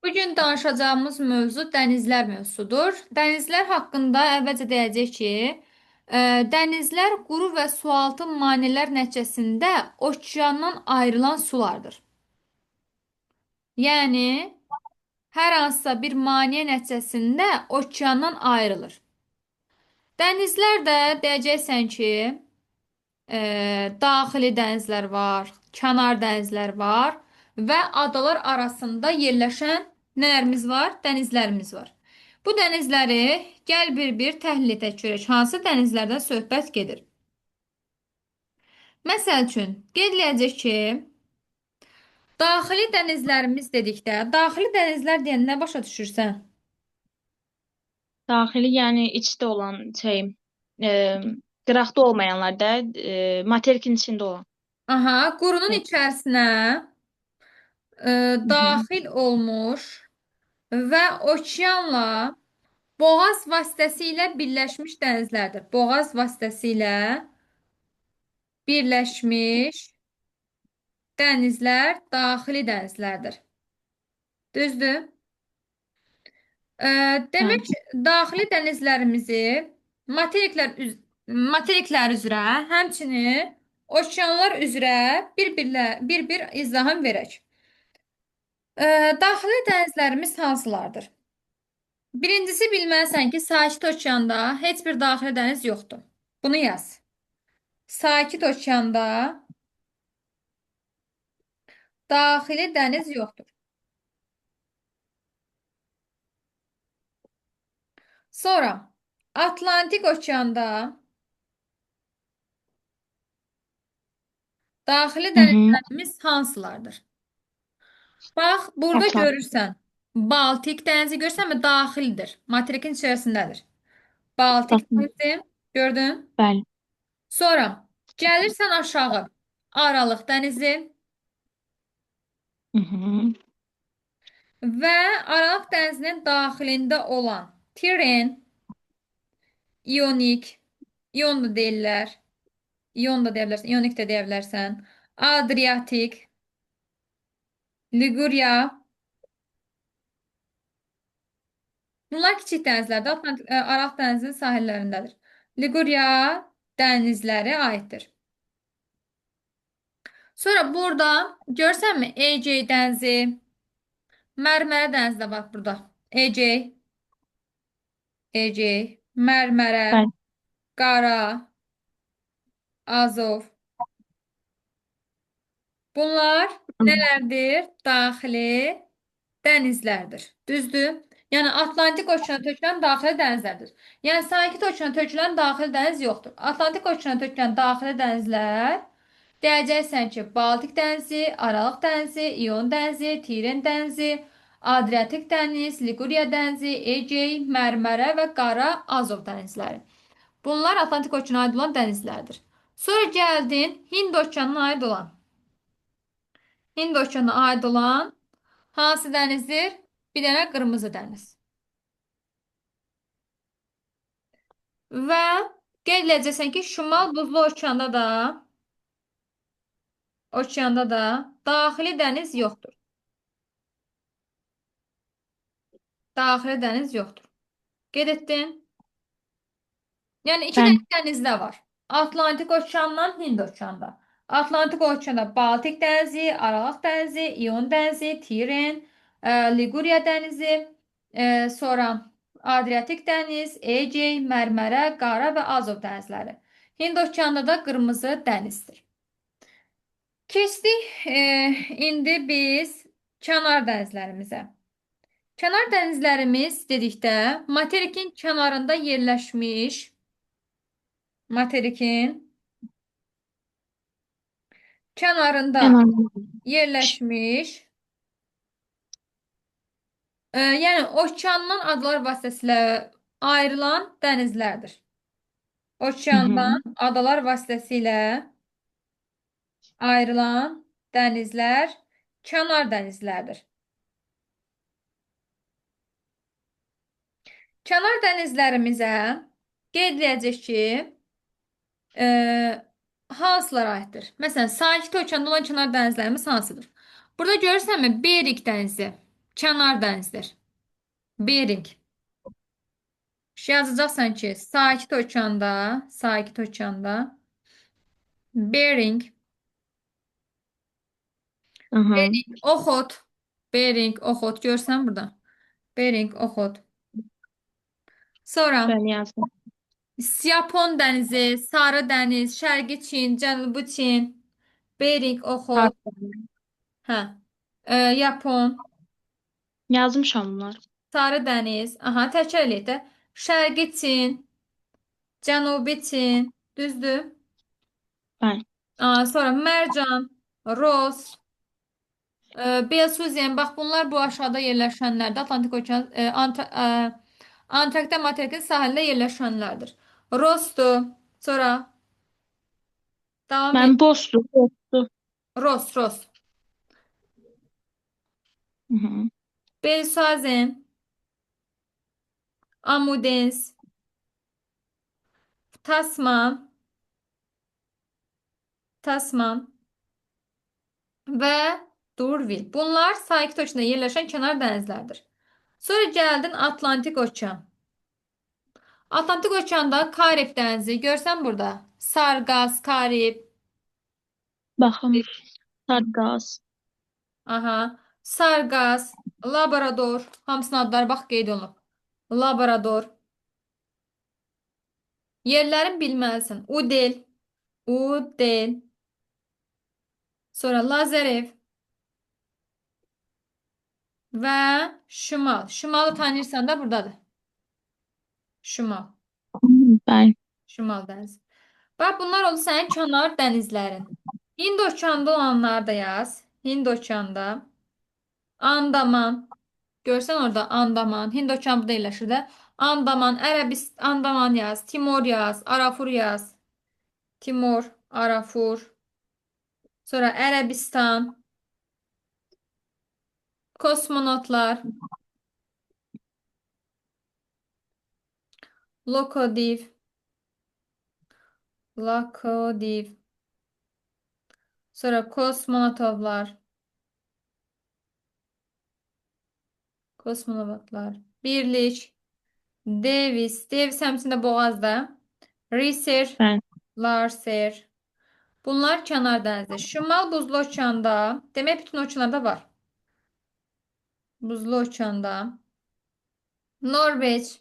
Bugün danışacağımız mövzu dənizlər mövzusudur. Dənizlər haqqında əvvəlcə deyəcək ki, dənizlər quru və sualtı maneələr nəticəsində okeandan ayrılan sulardır. Yəni, hər hansısa bir maneə nəticəsində okeandan ayrılır. Dənizlər də deyəcəksən ki, daxili dənizlər var, kənar dənizlər var və adalar arasında yerləşən nələrimiz var? Dənizlərimiz var. Bu dənizləri gəl bir-bir təhlil edək görək. Hansı dənizlərdən söhbət gedir? Məsəl üçün, qeyd edəcək ki, daxili dənizlərimiz dedikdə, daxili dənizlər deyəndə nə başa düşürsən? Daxili yəni içdə olan e, qıraqda olmayanlar da materikin içində olan. Aha, qurunun Evet. içərisinə Hı hı. daxil olmuş və okeanla boğaz vasitəsilə birləşmiş dənizlərdir. Boğaz vasitəsilə birləşmiş dənizlər daxili dənizlərdir. Düzdür? Bəli. Demək, daxili dənizlərimizi materiklər, materiklər üzrə, həmçinin okeanlar üzrə bir-bir izahım verək. Daxili dənizlərimiz hansılardır? Birincisi bilməlisən ki, Sakit Okeanda heç bir daxili dəniz yoxdur. Bunu yaz. Sakit Okeanda daxili dəniz yoxdur. Sonra Atlantik Okeanda daxili Hı hı. dənizlərimiz hansılardır? Bax, burada Atlan. görürsən. Baltik dənizi görsənmə daxildir. Materikin içərisindədir. Baltik Atlan. dənizi gördün? Bəli. Sonra gəlirsən aşağı. Aralıq dənizi Hı hı. və Aralıq dənizinin daxilində olan Tiren, İonik, İon da deyirlər. İon da deyə bilərsən, İonik də deyə bilərsən. Adriatik, Liguriya. Bunlar kiçik dənizlərdir. Aralıq dənizinin sahillərindədir. Liguriya dənizləri aiddir. Sonra burada görsənmi Ecey dənizi, Mərmərə dənizi də var burada. Ecey, Mərmərə, Bəli. Qara, Azov. Bunlar Anladım. nələrdir? Daxili dənizlərdir. Düzdür? Yəni Atlantik okeana tökülən daxili dənizlərdir. Yəni Sakit okeana tökülən daxili dəniz yoxdur. Atlantik okeana tökülən daxili dənizlər deyəcəksən ki, Baltik dənizi, Aralıq dənizi, İon dənizi, Tiren dənizi, Adriatik dəniz, Liguriya dənizi, Ecey, Mərmərə və Qara Azov dənizləri. Bunlar Atlantik okeana aid olan dənizlərdir. Sonra gəldin Hind okeanına aid olan. Hind okeanına aid olan hansı dənizdir? Bir dənə qırmızı dəniz. Və qeyd edəcəksən ki, Şimal Buzlu okeanda da daxili dəniz yoxdur. Daxili dəniz yoxdur. Qeyd etdin? Yəni iki Bəli. dənə dəniz də var. Atlantik okeandan Hind okeanda. Atlantik okeanda Baltik dənizi, Aralıq dənizi, İon dənizi, Tiren, Liguriya dənizi, sonra Adriatik dəniz, Ecey, Mərmərə, Qara və Azov dənizləri. Hind okeanda da qırmızı dənizdir. Keçdik indi biz kənar dənizlərimizə. Kənar dənizlərimiz dedikdə materikin kənarında yerləşmiş materikin kənarında Kənardan. yerləşmiş, yəni okeandan adalar vasitəsilə ayrılan dənizlərdir. Hı hı. Okeandan adalar vasitəsilə ayrılan dənizlər kənar dənizlərdir. Kənar dənizlərimizə qeyd edəcək ki, hansılara aiddir? Məsələn, Sakit okeanda olan kənar dənizlərimiz hansıdır? Burada görürsənmi? Berik dənizi. kənar dənizdir. Bering. Yazacaqsan ki, Sakit Okeanda Bering, Aha. Oxot, Bering, Oxot görsən burada. Bering, Oxot. Sonra Bəli, yazdım. Yapon dənizi, Sarı dəniz, Şərqi Çin, Cənubi Çin, Bering, Oxot. Harf. Hə. Yapon, Yazmışam bunlar. Sarı dəniz. Aha, təkrar eləyək də. Şərqi Çin, Cənubi Çin, düzdür? Bəli. Sonra Mərcan, Ross, Belsuzyen, bax bunlar bu aşağıda yerləşənlərdir. Atlantik Okean, Antarktida materikin sahilində yerləşənlərdir. Rossdur. Sonra davam et. Mən boşdu, boşdu. Ross. Hı -hı. Belsuazen, Amudens, Tasman və D'Urville. Bunlar Sakit Okeanda yerləşən kənar dənizlərdir. Sonra gəldin Atlantik Okean. Atlantik Okeanda Karib dənizi. Görsən burada. Sarqas, Karib. Baxım. Sarqas. Aha. Sarqas, Labrador. Hamısının adları bax qeyd olunub. Labrador. Yerlərin bilməlisən. Udel. Sonra Lazarev və Şimal. Şimalı tanıyırsan da buradadır. Şimal. Bəli. Şimal dənizi. Bax bunlar oldu sənin kənar dənizlərin. Hind okeanında olanları da yaz. Hind okeanda. Andaman. Görsən orada Andaman. Hind okeanı burada yerləşir də. Andaman, Andaman yaz. Timor yaz. Arafur yaz. Timor, Arafur. Sonra Ərəbistan. Kosmonotlar. Lakodiv. Sonra kosmonotlar. Birlik. Davis həmçində boğazda. Risser. Bəli. Larser. Bunlar kənar dənizdir. Şimal buzlu okeanda. Demək bütün okeanlarda var. Buzlu okeanda. Norveç.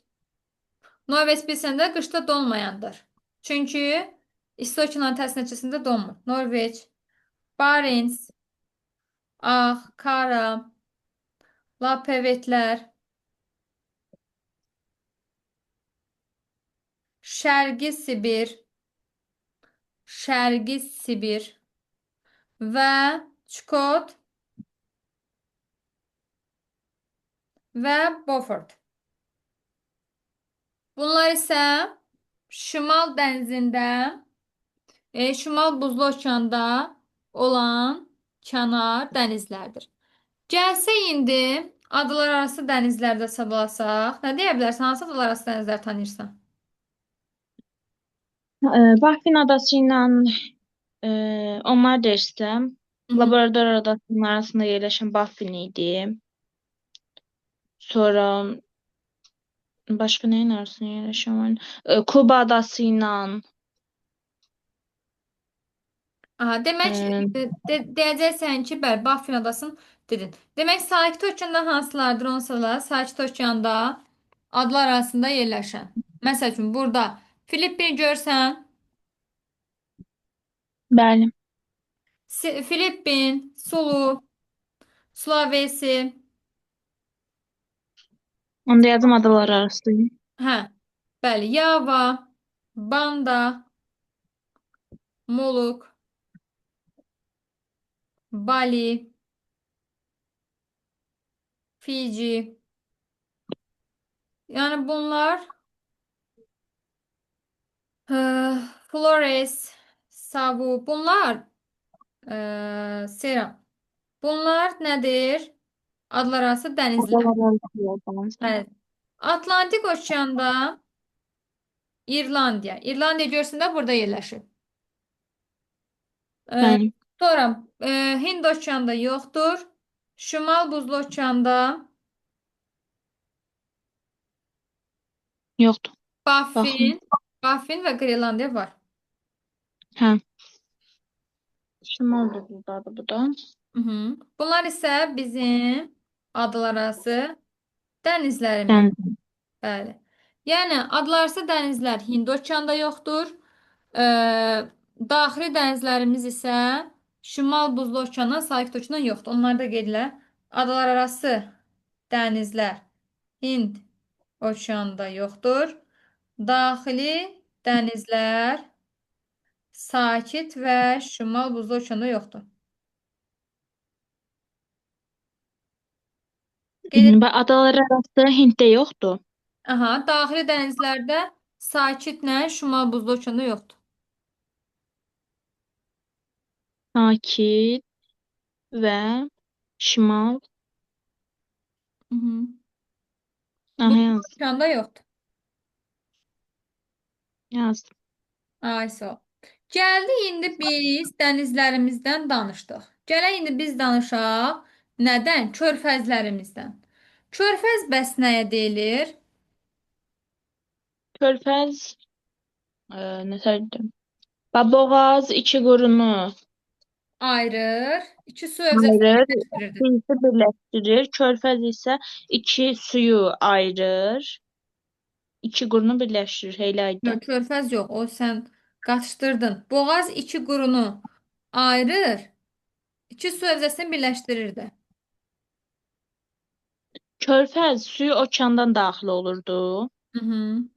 Norveç bilsən də qışda donmayandır. Çünki isti okeanların təsir nəticəsində donmur. Norveç. Barents. Ağ, Kara. Lapevetlər. Şərqi Sibir və Çukot və Beaufort. Bunlar isə Şimal dənizində, Şimal buzlu okeanda olan kənar dənizlərdir. Gəlsə indi adalar arası dənizlərdə hesablasaq, nə deyə bilərsən? Hansı adalar arası dənizlər tanıyırsan? Baffin adası ilə onlar da eşitsəm. Hı hı. Labrador adasının arasında yerləşən Baffin idi. Sonra başqa nəyin arasında yerləşən var? Kuba adası ilə Aha, demək e, deyəcəksən ki, bəli, Baffin adasını dedin. Demək Sakit Okeanda hansılardır onsalar? Sakit Okeanda adlar arasında yerləşən. Məsəl üçün burada Filippin görsən, bəli. Filippin, Sulu, Sulawesi, Onda yazım adalar arası. hə, bəli, Yava, Banda, Moluk, Bali, Fiji. Yəni bunlar Flores, Savu, bunlar Seram. Bunlar nədir? Adlar arası dənizlər. Adalar arası yazılmış. Bəli. Atlantik Okeanda İrlandiya. İrlandiya görsün də burada yerləşir. Bəli. Sonra Hind Okeanda yoxdur. Şimal Buzlu Okeanda, Yoxdur. Baxın. Baffin, Baffin və Qrenlandiya var. Hə. Şimal buzuldadır bu da. Hı -hı. Bunlar isə bizim adalararası dənizlərimiz. Dəniz. Bəli. Yəni adlararası dənizlər Hind okeanda yoxdur. Daxili dənizlərimiz isə Şimal Buzlu Okeandan Sakit Okeandan yoxdur. Onları da qeyd elə. Adalararası dənizlər Hind okeanda yoxdur. Daxili dənizlər Sakit və Şimal Buzlu Okeanda yoxdur. Qeyd Və adalar arası Hinddə yoxdur. Aha, daxili dənizlərdə Sakitlə Şimal Buzlu Okeanda yoxdur. Sakit və şimal. Hı -hı. Aha, Buzlu yaz. Okeanda yoxdur. Yazdım. Ay sağ ol. Gəldik indi biz dənizlərimizdən danışdıq. Gələk indi biz danışaq nədən? Körfəzlərimizdən. Körfəz bəs nəyə deyilir? Körfəz nə söylədim? Boğaz, İkiqurunu Ayırır. İki su hövzəsini ayırır, birləşdirir. ikisi birləşdirir. Körfəz isə iki suyu ayırır, İkiqurunu birləşdirir. Heyləydə. Yox, körfəz yox. O sən qatışdırdın. Boğaz iki qurunu ayırır. İki su hövzəsini birləşdirirdi. Körfəz suyu okeandan daxil olurdu. Hı -hı.